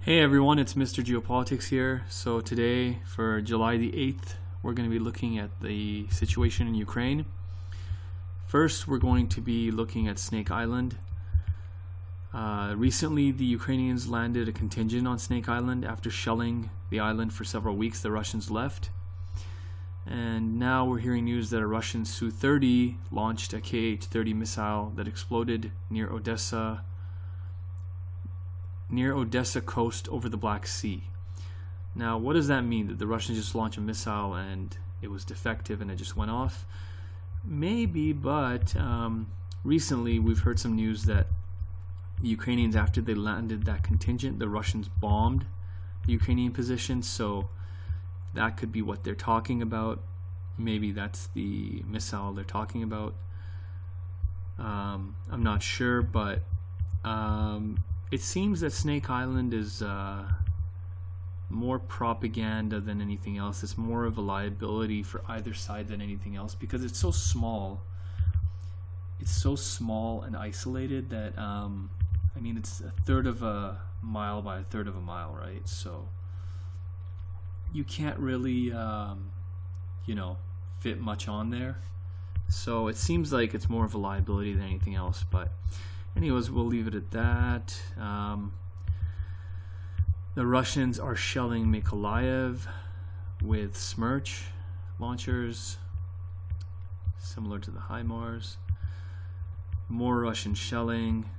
Hey everyone, it's Mr. Geopolitics here. So today, for July the 8th, we're going to be looking at the situation in Ukraine. First, we're going to be looking at Snake Island. Recently, the Ukrainians landed a contingent on Snake Island. After shelling the island for several weeks, the Russians left. And now we're hearing news that a Russian Su-30 launched a Kh-30 missile that exploded near Odessa coast over the Black Sea. Now, what does that mean? That the Russians just launched a missile and it was defective and it just went off? Maybe, but recently we've heard some news that the Ukrainians, after they landed that contingent, the Russians bombed the Ukrainian position, so that could be what they're talking about. Maybe that's the missile they're talking about. I'm not sure, but it seems that Snake Island is more propaganda than anything else. It's more of a liability for either side than anything else because it's so small. It's so small and isolated that, I mean, it's a third of a mile by a third of a mile, right? So you can't really, fit much on there. So it seems like it's more of a liability than anything else, but anyways, we'll leave it at that. The Russians are shelling Mykolaiv with Smerch launchers, similar to the HIMARS. More Russian shelling.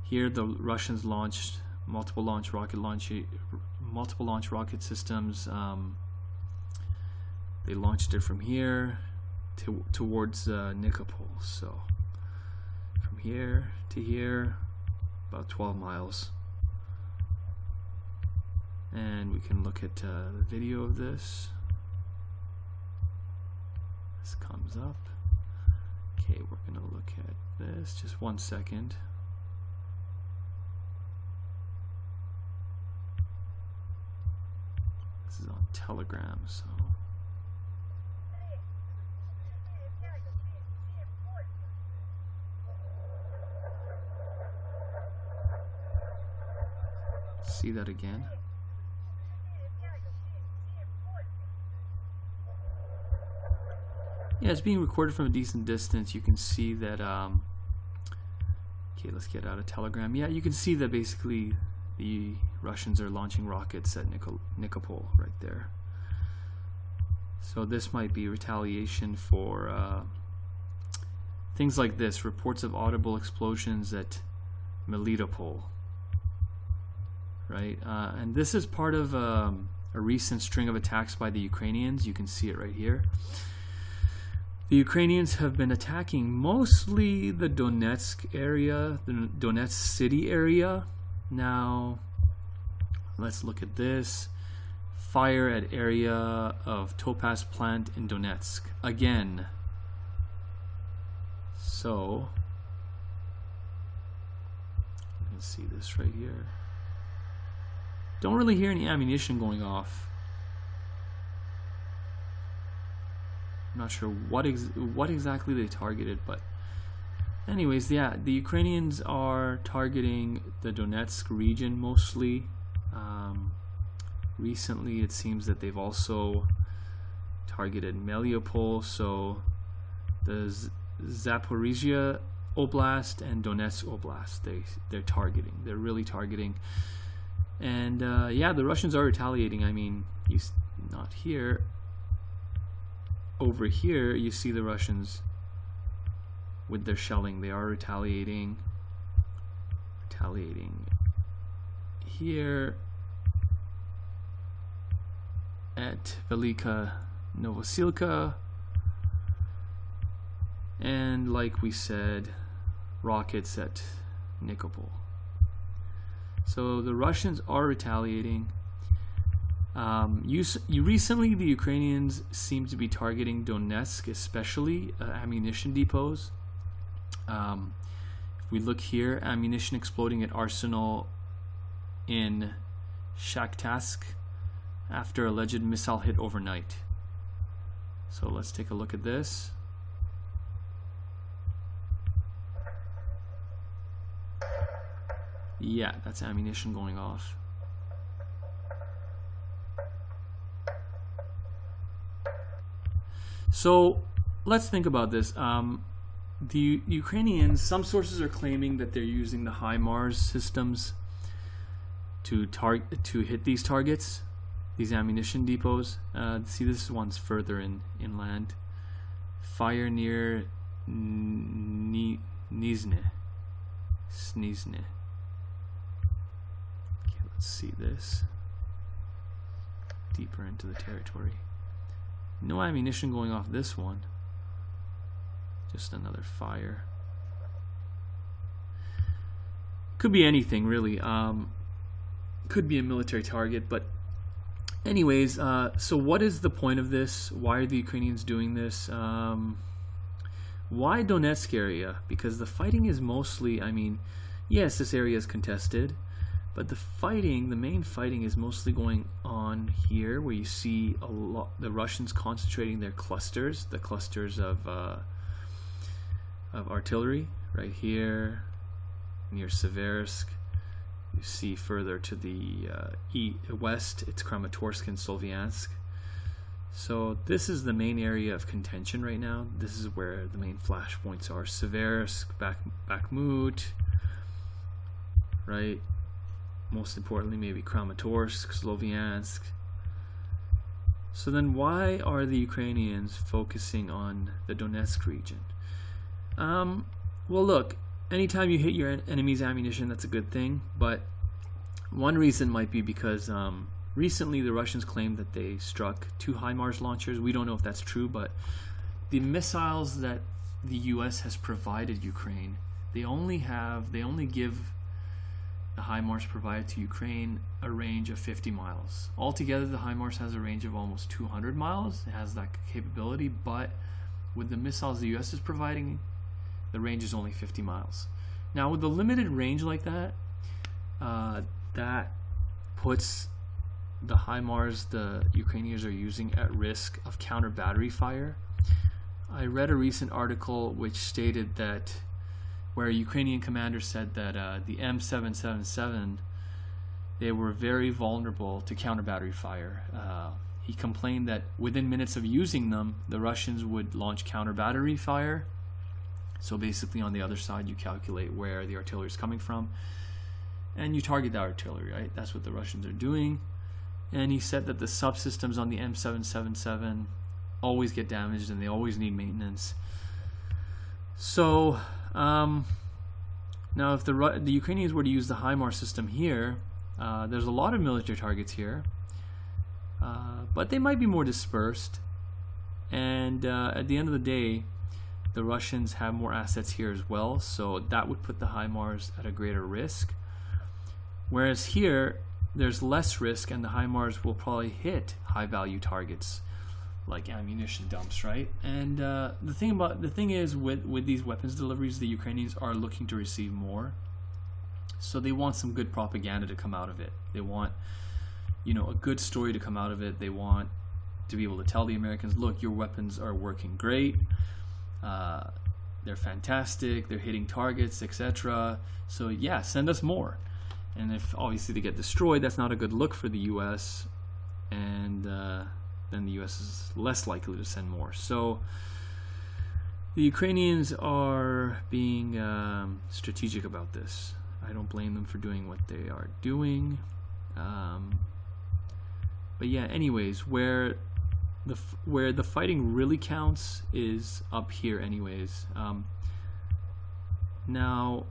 Here, the Russians launched multiple launch rocket systems. They launched it from here towards Nikopol. So from here to here, about 12 miles. And we can look at the video of this. This comes up. Okay, we're going to look at this. Just 1 second. This is on Telegram, so. See that again. Yeah, it's being recorded from a decent distance. You can see that, okay, let's get out of Telegram. Yeah, you can see that basically the Russians are launching rockets at Nikopol right there. So this might be retaliation for things like this. Reports of audible explosions at Melitopol. Right, and this is part of a recent string of attacks by the Ukrainians. You can see it right here. The Ukrainians have been attacking mostly the Donetsk area, the Donetsk city area. Now, let's look at this. Fire at area of Topaz plant in Donetsk. Again. So, you can see this right here. Don't really hear any ammunition going off. I'm not sure what exactly they targeted, but anyways, yeah, the Ukrainians are targeting the Donetsk region mostly. Recently, it seems that they've also targeted Mariupol, so the Zaporizhia Oblast and Donetsk Oblast, they're targeting. They're really targeting. And yeah, the Russians are retaliating. I mean, not here. Over here, you see the Russians with their shelling. They are retaliating. Here at Velika Novosilka. And like we said, rockets at Nikopol. So the Russians are retaliating. Recently, the Ukrainians seem to be targeting Donetsk, especially ammunition depots. If we look here, ammunition exploding at arsenal in Shakhtarsk after alleged missile hit overnight. So let's take a look at this. Yeah, that's ammunition going off. So let's think about this. The Ukrainians, some sources are claiming that they're using the HIMARS systems to hit these targets, these ammunition depots. See, this one's further inland. Fire near Snizne. Okay, let's see this. Deeper into the territory. No ammunition going off this one. Just another fire. Could be anything, really. Could be a military target, but anyways, so what is the point of this? Why are the Ukrainians doing this? Why Donetsk area? Because the fighting is mostly, I mean, yes, this area is contested, but the main fighting is mostly going on here, where you see a lot the Russians concentrating their clusters, the clusters of artillery, right here near Seversk. You see further to the west, it's Kramatorsk and Solvyansk. So this is the main area of contention right now. This is where the main flashpoints are. Seversk, Bakhmut, right? Most importantly, maybe Kramatorsk, Slovyansk. So then why are the Ukrainians focusing on the Donetsk region? Well, look, anytime you hit your enemy's ammunition, that's a good thing. But one reason might be because recently the Russians claimed that they struck 2 HIMARS launchers. We don't know if that's true, but the missiles that the U.S. has provided Ukraine, they only give the HIMARS provided to Ukraine a range of 50 miles. Altogether, the HIMARS has a range of almost 200 miles. It has that capability, but with the missiles the U.S. is providing, the range is only 50 miles. Now, with the limited range like that, that puts the HIMARS the Ukrainians are using at risk of counter battery fire. I read a recent article which stated that, where a Ukrainian commander said that the M777, they were very vulnerable to counter battery fire. He complained that within minutes of using them, the Russians would launch counter battery fire. So basically on the other side, you calculate where the artillery is coming from and you target the artillery, right? That's what the Russians are doing. And he said that the subsystems on the M777 always get damaged and they always need maintenance. So now if the Ukrainians were to use the HIMARS system here, there's a lot of military targets here, but they might be more dispersed. And at the end of the day, the Russians have more assets here as well, so that would put the HIMARS at a greater risk. Whereas here, there's less risk, and the HIMARS will probably hit high-value targets like ammunition dumps, right? And the thing is, with these weapons deliveries, the Ukrainians are looking to receive more, so they want some good propaganda to come out of it. They want, a good story to come out of it. They want to be able to tell the Americans, look, your weapons are working great. They're fantastic, they're hitting targets, etc. So yeah, send us more. And if obviously they get destroyed, that's not a good look for the US, and then the US is less likely to send more. So the Ukrainians are being strategic about this. I don't blame them for doing what they are doing. But yeah, anyways, where the fighting really counts is up here anyways. Now,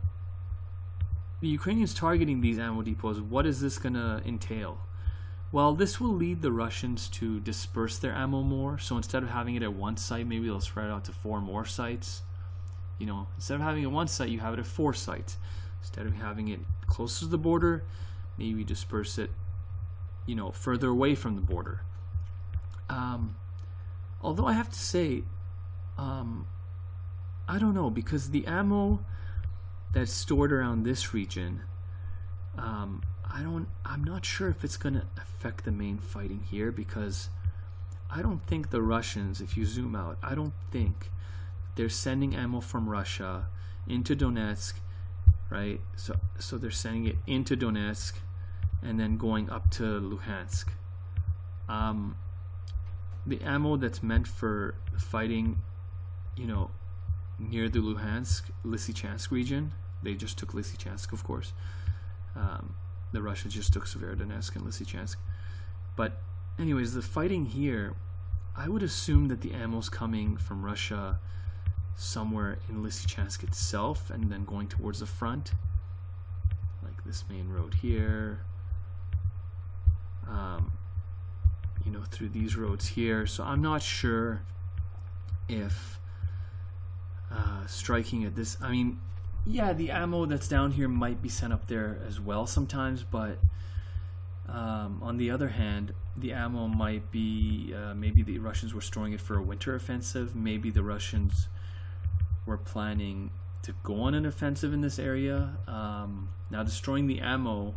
the Ukrainians targeting these ammo depots, what is this going to entail? Well, this will lead the Russians to disperse their ammo more. So instead of having it at one site, maybe they'll spread it out to 4 more sites. Instead of having it at one site, you have it at 4 sites. Instead of having it closer to the border, maybe disperse it, further away from the border. Although I have to say, I don't know, because the ammo that's stored around this region, I'm not sure if it's going to affect the main fighting here, because I don't think the Russians, if you zoom out, I don't think they're sending ammo from Russia into Donetsk right? So they're sending it into Donetsk and then going up to Luhansk. The ammo that's meant for fighting, near the Lysychansk region, they just took Lysychansk, of course. The Russians just took Severodonetsk and Lysychansk. But anyways, the fighting here, I would assume that the ammo's coming from Russia somewhere in Lysychansk itself and then going towards the front, like this main road here, through these roads here. So I'm not sure if striking at this, the ammo that's down here might be sent up there as well sometimes, but on the other hand, the ammo might be, maybe the Russians were storing it for a winter offensive. Maybe the Russians were planning to go on an offensive in this area. Now, destroying the ammo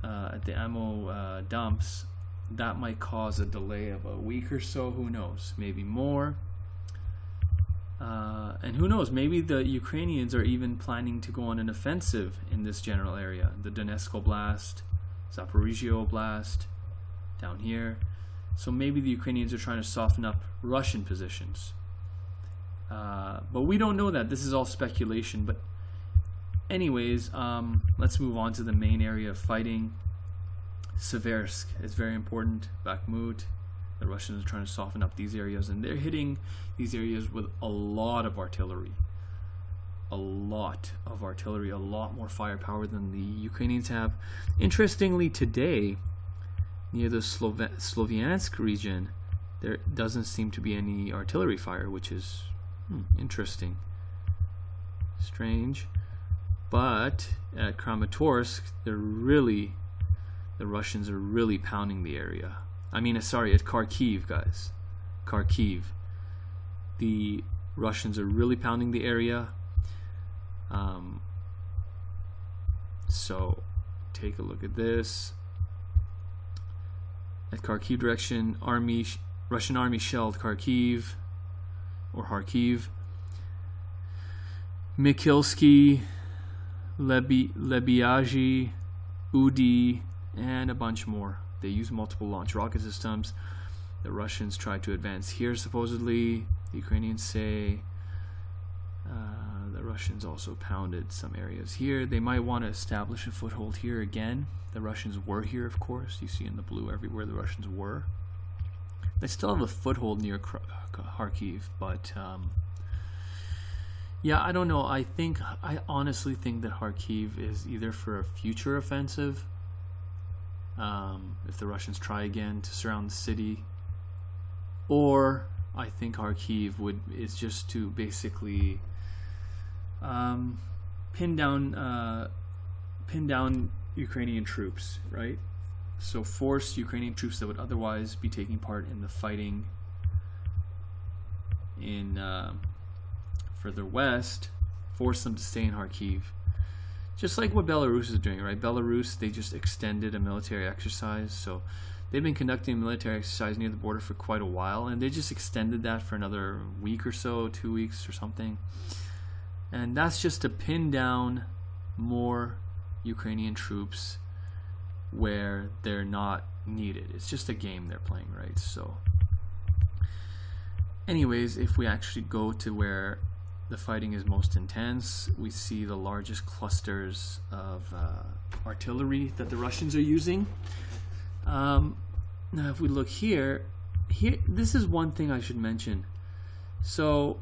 at the ammo dumps, that might cause a delay of a week or so. Who knows? Maybe more. And who knows, maybe the Ukrainians are even planning to go on an offensive in this general area. The Donetsk Oblast, Zaporizhia Oblast, down here. So maybe the Ukrainians are trying to soften up Russian positions. But we don't know that. This is all speculation. But anyways, let's move on to the main area of fighting. Seversk is very important. Bakhmut. The Russians are trying to soften up these areas, and they're hitting these areas with a lot of artillery. A lot more firepower than the Ukrainians have. Interestingly, today, near the Sloviansk region, there doesn't seem to be any artillery fire, which is interesting. Strange. But at Kramatorsk, the Russians are really pounding the area. At Kharkiv, guys. Kharkiv. The Russians are really pounding the area. So, take a look at this. At Kharkiv direction, Russian army shelled Kharkiv, or Kharkiv. Mikhailsky, Lebyaji, Udi, and a bunch more. They use multiple launch rocket systems. The Russians try to advance here, supposedly. The Ukrainians say the Russians also pounded some areas here. They might want to establish a foothold here again. The Russians were here, of course. You see in the blue everywhere the Russians were. They still have a foothold near Kharkiv, but I don't know. I honestly think that Kharkiv is either for a future offensive, if the Russians try again to surround the city, or I think Kharkiv is just to basically pin down Ukrainian troops, right? So force Ukrainian troops that would otherwise be taking part in the fighting in further west, force them to stay in Kharkiv. Just like what Belarus is doing, right? Belarus, they just extended a military exercise. So they've been conducting a military exercise near the border for quite a while, and they just extended that for another week or so, 2 weeks or something. And that's just to pin down more Ukrainian troops where they're not needed. It's just a game they're playing, right? So anyways, if we actually go to where the fighting is most intense, we see the largest clusters of artillery that the Russians are using. Now if we look here, this is one thing I should mention. So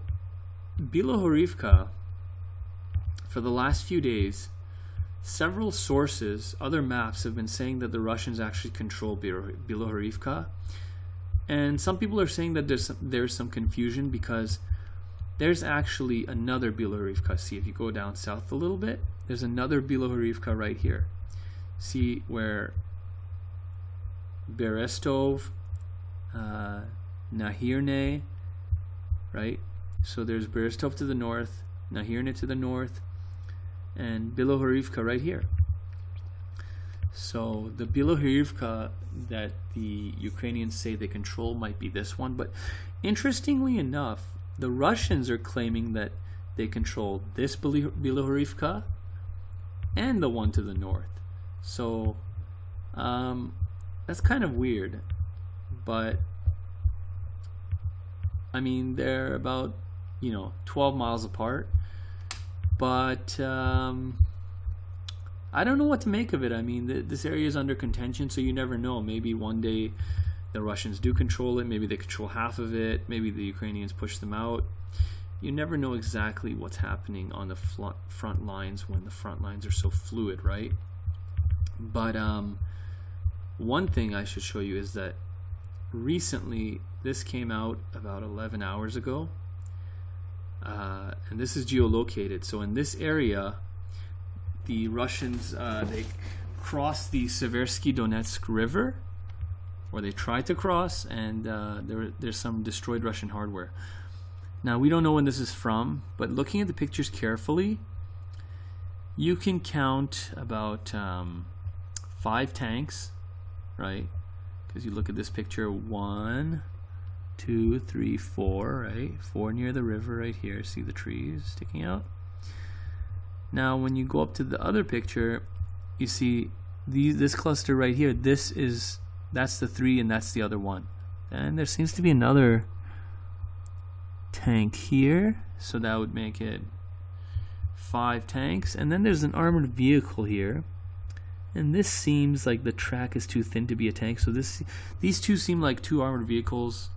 Bilohorivka, for the last few days, several sources, other maps, have been saying that the Russians actually control Bilohorivka. And some people are saying that there's some confusion because there's actually another Bilohorivka. See, if you go down south a little bit, there's another Bilohorivka right here. See where Berestov, Nahirne, right? So there's Berestov to the north, Nahirne to the north, and Bilohorivka right here. So the Bilohorivka that the Ukrainians say they control might be this one, but interestingly enough, the Russians are claiming that they control this Bilohorivka and the one to the north. So that's kind of weird, but I mean, they're about 12 miles apart, but I don't know what to make of it. I mean, this area is under contention, so you never know. Maybe one day the Russians do control it. Maybe they control half of it. Maybe the Ukrainians push them out. You never know exactly what's happening on the front lines when the front lines are so fluid, right? But one thing I should show you is that recently, this came out about 11 hours ago, and this is geolocated. So in this area, the Russians, they crossed the Seversky Donetsk River, or they tried to cross, and there's some destroyed Russian hardware. Now, we don't know when this is from, but looking at the pictures carefully, you can count about 5 tanks, right? Because you look at this picture, 1, 2, 3, 4, right? 4 near the river right here. See the trees sticking out? Now, when you go up to the other picture, you see this cluster right here. That's the 3, and that's the other one. And there seems to be another tank here, so that would make it 5 tanks. And then there's an armored vehicle here. And this seems like the track is too thin to be a tank. So these two seem like 2 armored vehicles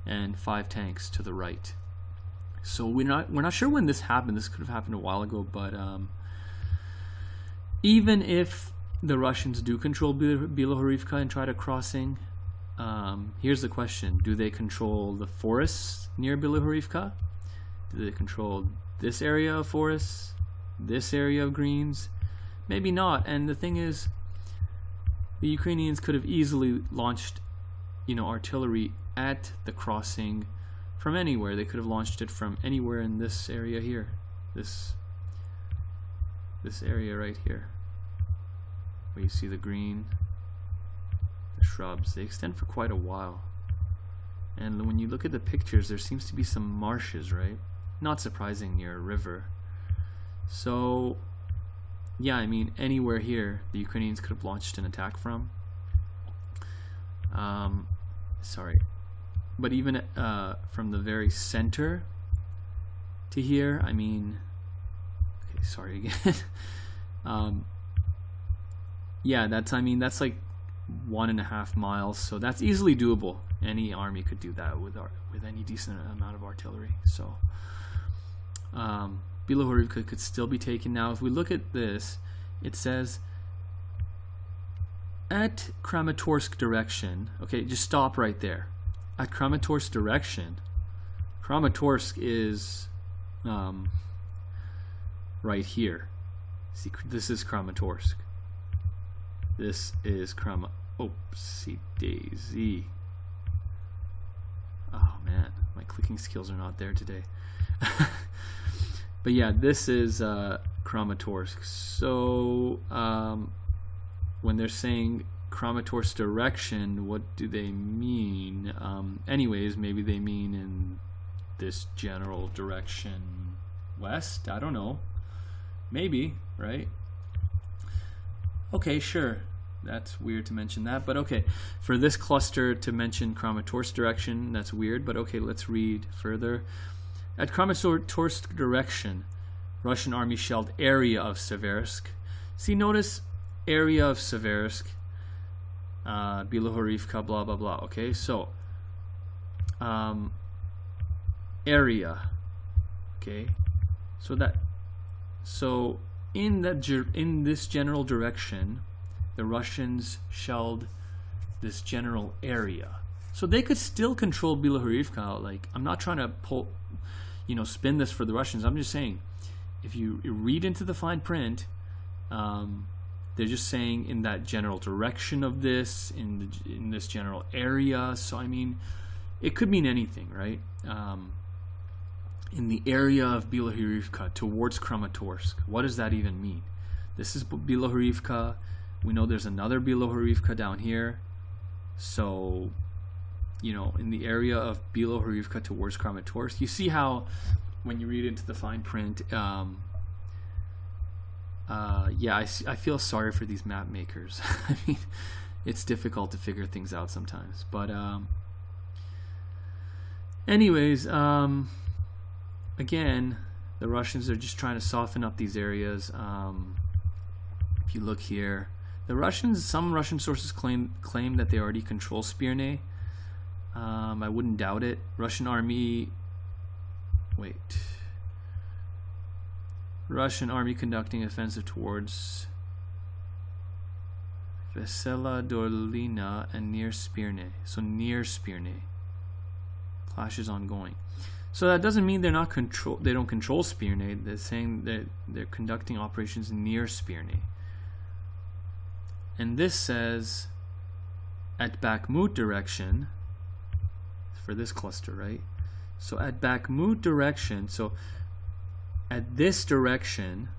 and 5 tanks to the right. So we're not sure when this happened. This could have happened a while ago, but even if the Russians do control Bilohorivka and try to crossing, here's the question: do they control the forests near Bilohorivka? Do they control this area of forests, this area of greens? Maybe not. And the thing is, the Ukrainians could have easily launched, artillery at the crossing from anywhere. They could have launched it from anywhere in this area here, this area right here, where you see the green, the shrubs. They extend for quite a while. And when you look at the pictures, there seems to be some marshes, right? Not surprising, near a river. So yeah, I mean, anywhere here the Ukrainians could have launched an attack from. But even from the very center to here, I mean, okay, sorry again. Yeah, that's like 1.5 miles, so that's easily doable. Any army could do that with any decent amount of artillery. So Bilohorivka could still be taken. Now, if we look at this, it says at Kramatorsk direction. Okay, just stop right there. At Kramatorsk direction, Kramatorsk is right here. See, this is Kramatorsk. This is oopsie daisy. Oh man, my clicking skills are not there today. But yeah, this is Kramatorsk. So when they're saying Kramatorsk direction, what do they mean? Anyways, maybe they mean in this general direction west? I don't know. Maybe, right? Okay, sure. That's weird to mention that, but okay. For this cluster to mention Kramatorsk direction, that's weird, but okay, let's read further. At Kramatorsk direction, Russian army shelled area of Seversk. See, notice area of Seversk, Bilohorivka, blah, blah, blah. Okay, so area. Okay, so in this general direction, the Russians shelled this general area. So they could still control Bilohorivka. Like, I'm not trying to spin this for the Russians. I'm just saying, if you read into the fine print, they're just saying in that general direction of this, in this general area. So I mean, it could mean anything, right? In the area of Bilohorivka towards Kramatorsk. What does that even mean? This is Bilohorivka. We know there's another Bilohorivka down here. So, in the area of Bilohorivka towards Kramatorsk, you see how when you read into the fine print, yeah, I feel sorry for these map makers. I mean, it's difficult to figure things out sometimes. But anyways, again, the Russians are just trying to soften up these areas. If you look here, some Russian sources claim that they already control Spirne. I wouldn't doubt it. Russian army conducting offensive towards Vesela Dolina and near Spirne. So near Spirne. Clashes ongoing. So that doesn't mean they don't control Spirne. They're saying that they're conducting operations near Spirne. And this says at Bakhmut direction for this cluster, right? So at Bakhmut direction, so at this direction,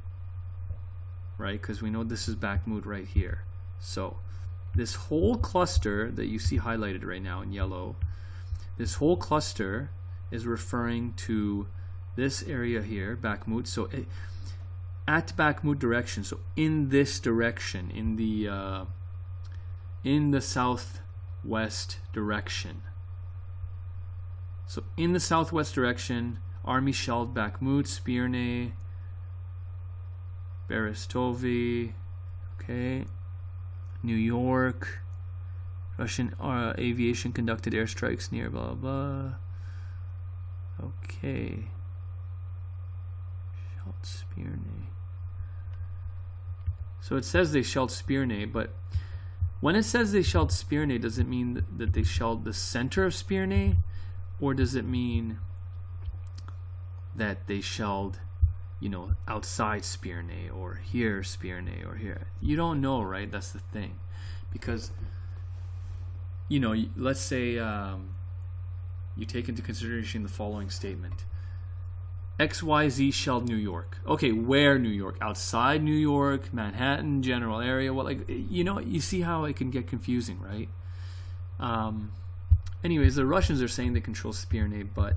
right? Because we know this is Bakhmut right here. So this whole cluster that you see highlighted right now in yellow, this whole cluster is referring to this area here, Bakhmut. So at Bakhmut direction, so in this direction, in the southwest direction. So in the southwest direction, army shelled Bakhmut, Spirne, Berestovi, okay, New York. Russian aviation conducted airstrikes near blah blah. Okay. Shelled Spirne. So it says they shelled Spirne, but when it says they shelled Spirne, does it mean that they shelled the center of Spirne? Or does it mean that they shelled, outside Spirne, or here Spirne, or here? You don't know, right? That's the thing. Because, let's say you take into consideration the following statement. XYZ shelled New York. Okay, where New York? Outside New York, Manhattan, general area. Well, you see how it can get confusing, right? Anyways, the Russians are saying they control Spirne, but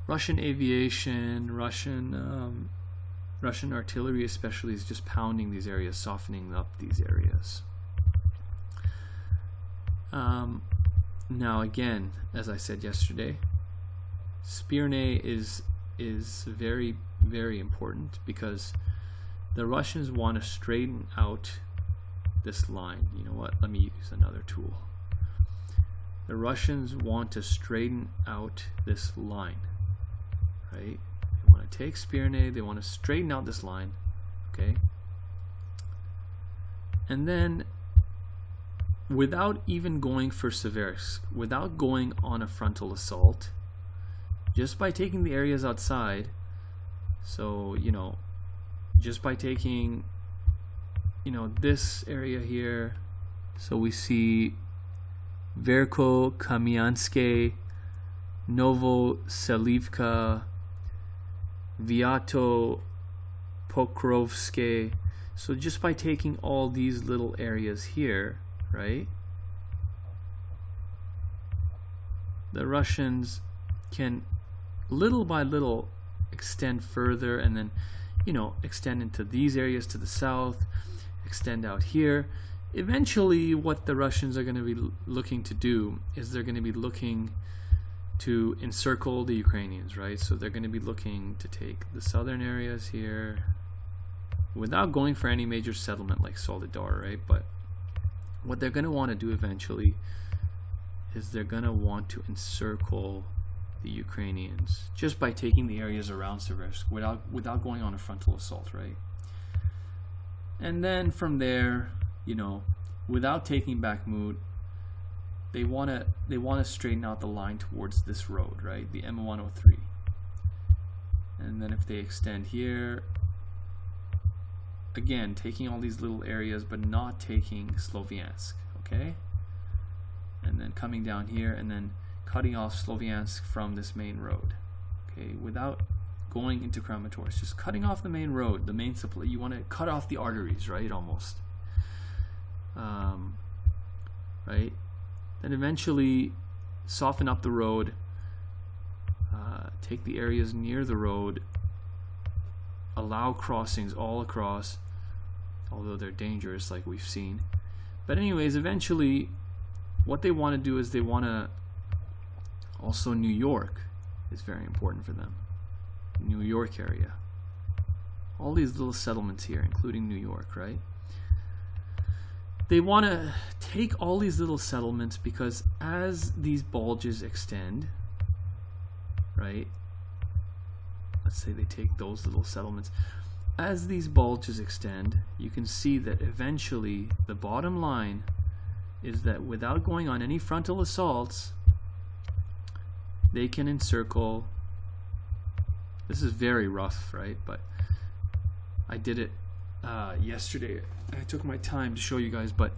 Russian aviation, Russian artillery especially is just pounding these areas, softening up these areas. Now again, as I said yesterday, Spirne is very, very important because the Russians want to straighten out this line. You know what? Let me use another tool. The Russians want to straighten out this line, right? They want to take Spirne, they want to straighten out this line, okay? And then, without even going for Seversk, without going on a frontal assault, just by taking the areas outside, so, just by taking, this area here, so we see Verko, Kamianske, Novoselivka, Viato, Pokrovske. So just by taking all these little areas here, right, the Russians can little by little extend further and then, extend into these areas to the south, extend out here. Eventually, what the Russians are going to be looking to do is they're going to be looking to encircle the Ukrainians, right? So they're going to be looking to take the southern areas here without going for any major settlement like Solidar, right? But what they're going to want to do eventually is they're going to want to encircle the Ukrainians just by taking the areas around Seversk without going on a frontal assault, right? And then from there, without taking Bakhmut, they want to straighten out the line towards this road, right? The M103. And then if they extend here, again, taking all these little areas, but not taking Sloviansk, okay? And then coming down here and then cutting off Sloviansk from this main road, okay? Without going into Kramatorsk, just cutting off the main road, the main supply. You want to cut off the arteries, right? Almost. Right? Then eventually soften up the road, take the areas near the road, allow crossings all across, although they're dangerous like we've seen. But anyways, eventually what they want to do is they want to also, New York is very important for them. New York area. All these little settlements here, including New York, right? They want to take all these little settlements because as these bulges extend, right? Let's say they take those little settlements. As these bulges extend, you can see that eventually the bottom line is that without going on any frontal assaults, they can encircle. This is very rough, right? But I did it yesterday. I took my time to show you guys, but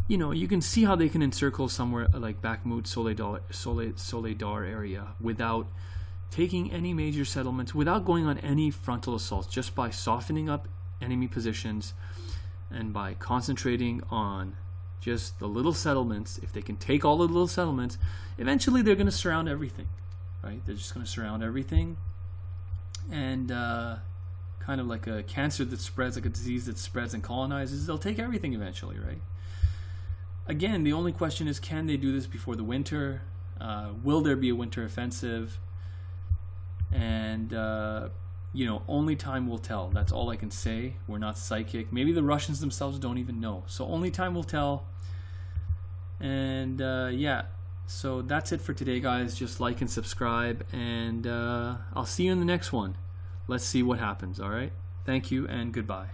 you know, you can see how they can encircle somewhere like Bakhmut, Soledar area without taking any major settlements, without going on any frontal assaults, just by softening up enemy positions and by concentrating on just the little settlements. If they can take all the little settlements, eventually they're going to surround everything, right? They're just going to surround everything, and kind of like a cancer that spreads, like a disease that spreads and colonizes, they'll take everything eventually, right? Again, the only question is, can they do this before the winter? Will there be a winter offensive? And you know, only time will tell. That's all I can say. We're not psychic. Maybe the Russians themselves don't even know. So only time will tell. And yeah, so that's it for today, guys. Just like and subscribe, and I'll see you in the next one. Let's see what happens. All right. Thank you and goodbye.